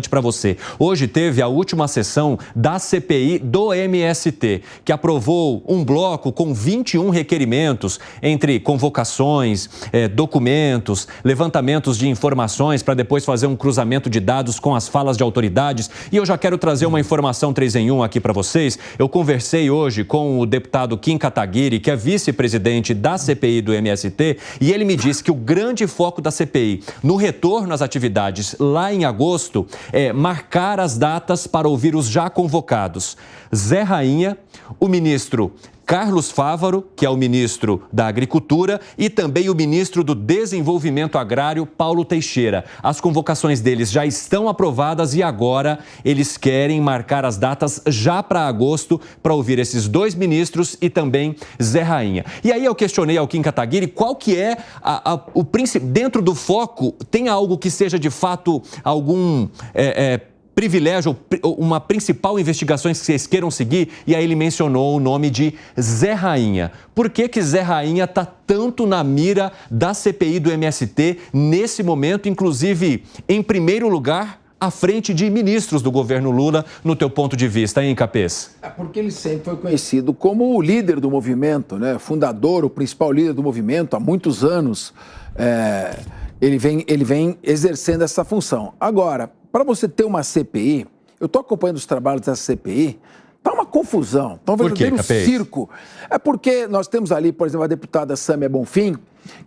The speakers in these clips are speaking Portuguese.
para você. Hoje teve a última sessão da CPI do MST, que aprovou um bloco com 21 requerimentos, entre convocações, documentos, levantamentos de informações para depois fazer um cruzamento de dados com as falas de autoridades. E eu já quero trazer uma informação 3 em 1 aqui para vocês. Eu conversei hoje com o deputado Kim Kataguiri, que é vice-presidente da CPI do MST, e ele me disse que o grande foco da CPI no retorno às atividades lá em agosto é marcar as datas para ouvir os já convocados. Zé Rainha, o ministro Carlos Fávaro, que é o ministro da Agricultura, e também o ministro do Desenvolvimento Agrário, Paulo Teixeira. As convocações deles já estão aprovadas e agora eles querem marcar as datas já para agosto para ouvir esses 2 ministros e também Zé Rainha. E aí eu questionei ao Kim Kataguiri qual que é o princípio. Dentro do foco, tem algo que seja de fato algum privilégio, uma principal investigação que vocês queiram seguir? E aí ele mencionou o nome de Zé Rainha. Por que Zé Rainha está tanto na mira da CPI do MST nesse momento, inclusive em primeiro lugar, à frente de ministros do governo Lula, no teu ponto de vista, hein, Capês? É porque ele sempre foi conhecido como o líder do movimento, né? Fundador, o principal líder do movimento há muitos anos. Ele vem exercendo essa função. Agora, para você ter uma CPI, eu estou acompanhando os trabalhos da CPI, está uma confusão, está um verdadeiro circo. É porque nós temos ali, por exemplo, a deputada Sâmia Bonfim,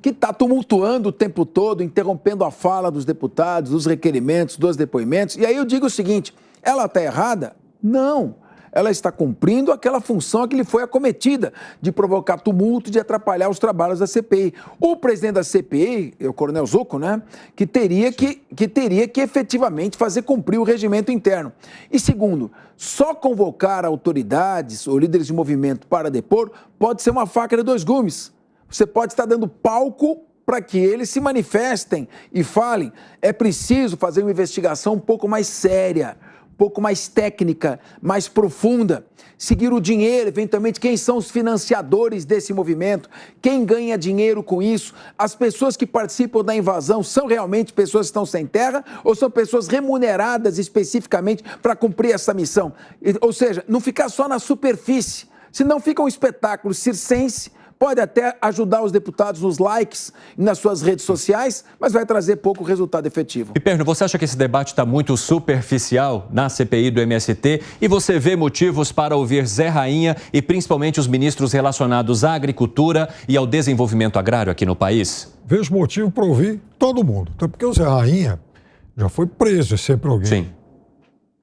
que está tumultuando o tempo todo, interrompendo a fala dos deputados, dos requerimentos, dos depoimentos. E aí eu digo o seguinte, ela está errada? Não. Ela está cumprindo aquela função que lhe foi acometida, de provocar tumulto, de atrapalhar os trabalhos da CPI. O presidente da CPI, o coronel Zucco, né, que teria que efetivamente fazer cumprir o regimento interno. E segundo, só convocar autoridades ou líderes de movimento para depor pode ser uma faca de 2 gumes. Você pode estar dando palco para que eles se manifestem e falem. É preciso fazer uma investigação um pouco mais séria, um pouco mais técnica, mais profunda, seguir o dinheiro, eventualmente quem são os financiadores desse movimento, quem ganha dinheiro com isso, as pessoas que participam da invasão são realmente pessoas que estão sem terra ou são pessoas remuneradas especificamente para cumprir essa missão? Ou seja, não ficar só na superfície, senão fica um espetáculo circense. Pode até ajudar os deputados nos likes nas suas redes sociais, mas vai trazer pouco resultado efetivo. Piperno, você acha que esse debate está muito superficial na CPI do MST e você vê motivos para ouvir Zé Rainha e principalmente os ministros relacionados à agricultura e ao desenvolvimento agrário aqui no país? Vejo motivo para ouvir todo mundo, até porque o Zé Rainha já foi preso, é sempre alguém. Sim.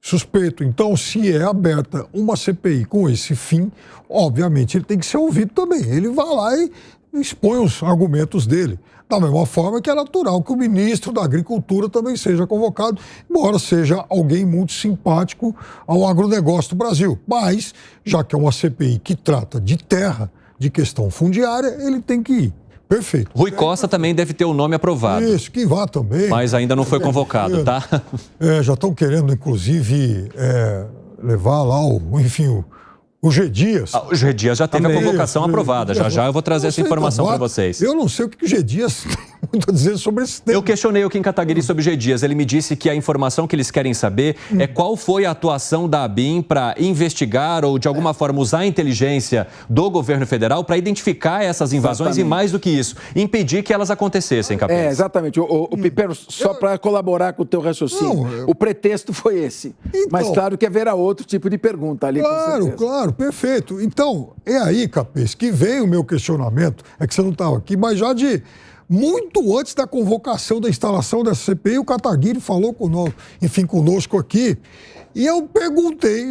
Suspeito. Então, se é aberta uma CPI com esse fim, obviamente ele tem que ser ouvido também. Ele vai lá e expõe os argumentos dele. Da mesma forma que é natural que o ministro da Agricultura também seja convocado, embora seja alguém muito simpático ao agronegócio do Brasil. Mas, já que é uma CPI que trata de terra, de questão fundiária, ele tem que ir. Perfeito. Rui Costa também deve ter o nome aprovado. Isso, que vá também. Mas ainda não foi convocado, tá? Já estão querendo, inclusive, levar lá o G. Dias. O G. Dias já teve a convocação aprovada. Já eu vou trazer essa informação para vocês. Eu não sei o que o G. Dias tem muito a dizer sobre esse tema. Eu questionei o Kim Kataguiri sobre o G. Dias. Ele me disse que a informação que eles querem saber é qual foi a atuação da ABIN para investigar ou, de alguma forma, usar a inteligência do governo federal para identificar essas invasões e, mais do que isso, impedir que elas acontecessem, Capês. Exatamente. O Piperno, só para colaborar com o teu raciocínio, o pretexto foi esse. Então, mas claro que haverá outro tipo de pergunta ali, Claro, perfeito. Então, é aí, Capês, que veio o meu questionamento, é que você não estava aqui, mas já de muito antes da convocação da instalação dessa CPI, o Kataguiri falou conosco aqui, e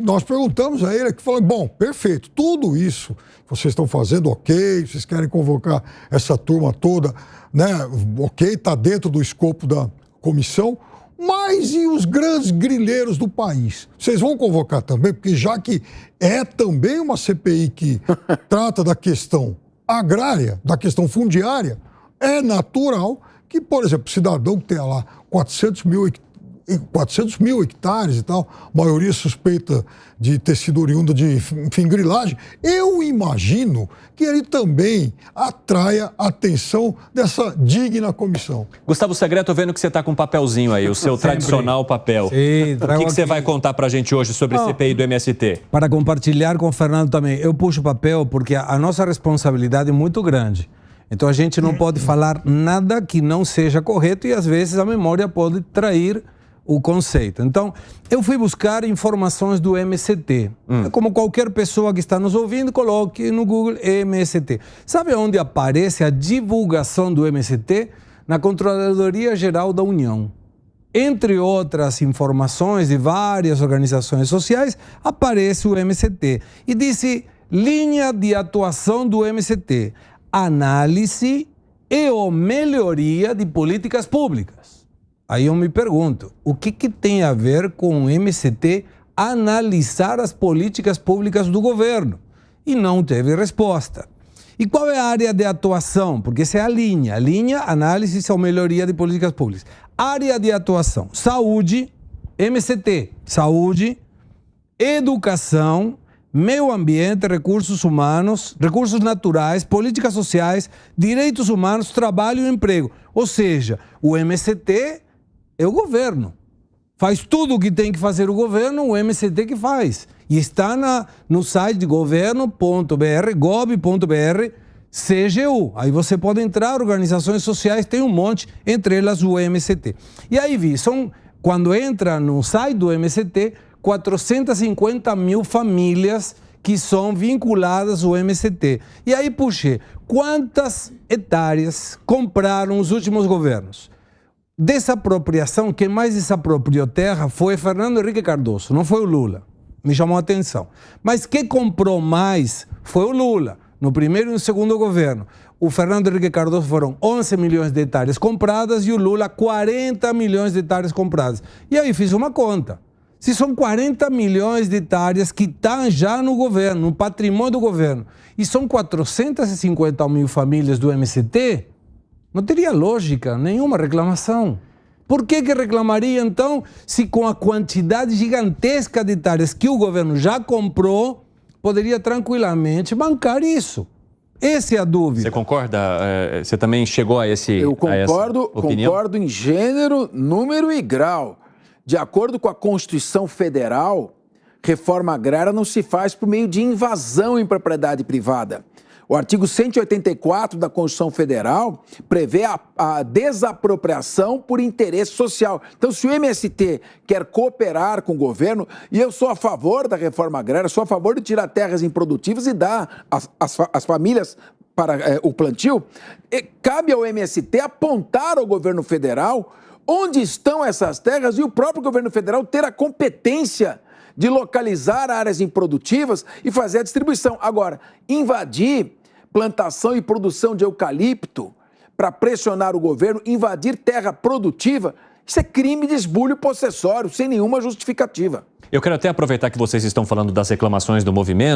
nós perguntamos a ele, que falou, bom, perfeito, tudo isso vocês estão fazendo, ok, vocês querem convocar essa turma toda, né, ok, está dentro do escopo da comissão, mas e os grandes grileiros do país? Vocês vão convocar também? Porque já que é também uma CPI que trata da questão agrária, da questão fundiária, é natural que, por exemplo, o cidadão que tem lá 400 mil 400 mil hectares e tal, maioria suspeita de ter sido oriunda de, enfim, grilagem. Eu imagino que ele também atraia a atenção dessa digna comissão. Gustavo Segre, tô vendo que você está com um papelzinho aí, o seu tradicional papel. Sim, o que você vai contar para a gente hoje sobre a CPI do MST? Para compartilhar com o Fernando também. Eu puxo o papel porque a nossa responsabilidade é muito grande. Então a gente não pode falar nada que não seja correto e às vezes a memória pode trair o conceito. Então, eu fui buscar informações do MST. Como qualquer pessoa que está nos ouvindo, coloque no Google MST. Sabe onde aparece a divulgação do MST? Na Controladoria Geral da União. Entre outras informações de várias organizações sociais, aparece o MST. E disse, linha de atuação do MST. Análise e ou melhoria de políticas públicas. Aí eu me pergunto, o que tem a ver com o MST analisar as políticas públicas do governo? E não teve resposta. E qual é a área de atuação? Porque essa é a linha. Análise ou melhoria de políticas públicas. Área de atuação, saúde, MST, saúde, educação, meio ambiente, recursos humanos, recursos naturais, políticas sociais, direitos humanos, trabalho e emprego. Ou seja, o MST é o governo. Faz tudo o que tem que fazer o governo, o MST que faz. E está no site de governo.br, gov.br, CGU. Aí você pode entrar, organizações sociais, tem um monte, entre elas o MST. E aí quando entra no site do MST, 450 mil famílias que são vinculadas ao MST. E aí puxei, quantas hectares compraram os últimos governos? Desapropriação, quem mais desapropriou terra foi Fernando Henrique Cardoso, não foi o Lula. Me chamou a atenção. Mas quem comprou mais foi o Lula, no primeiro e no segundo governo. O Fernando Henrique Cardoso foram 11 milhões de hectares compradas e o Lula 40 milhões de hectares compradas. E aí fiz uma conta. Se são 40 milhões de hectares que estão já no governo, no patrimônio do governo, e são 450 mil famílias do MST, não teria lógica nenhuma reclamação. Por que reclamaria, então, se com a quantidade gigantesca de hectares que o governo já comprou, poderia tranquilamente bancar isso? Essa é a dúvida. Você concorda? Você também chegou a essa opinião? Concordo em gênero, número e grau. De acordo com a Constituição Federal, reforma agrária não se faz por meio de invasão em propriedade privada. O artigo 184 da Constituição Federal prevê a desapropriação por interesse social. Então, se o MST quer cooperar com o governo, e eu sou a favor da reforma agrária, sou a favor de tirar terras improdutivas e dar às famílias para o plantio, cabe ao MST apontar ao governo federal onde estão essas terras e o próprio governo federal ter a competência de localizar áreas improdutivas e fazer a distribuição. Agora, invadir plantação e produção de eucalipto para pressionar o governo, invadir terra produtiva, isso é crime de esbulho possessório, sem nenhuma justificativa. Eu quero até aproveitar que vocês estão falando das reclamações do movimento.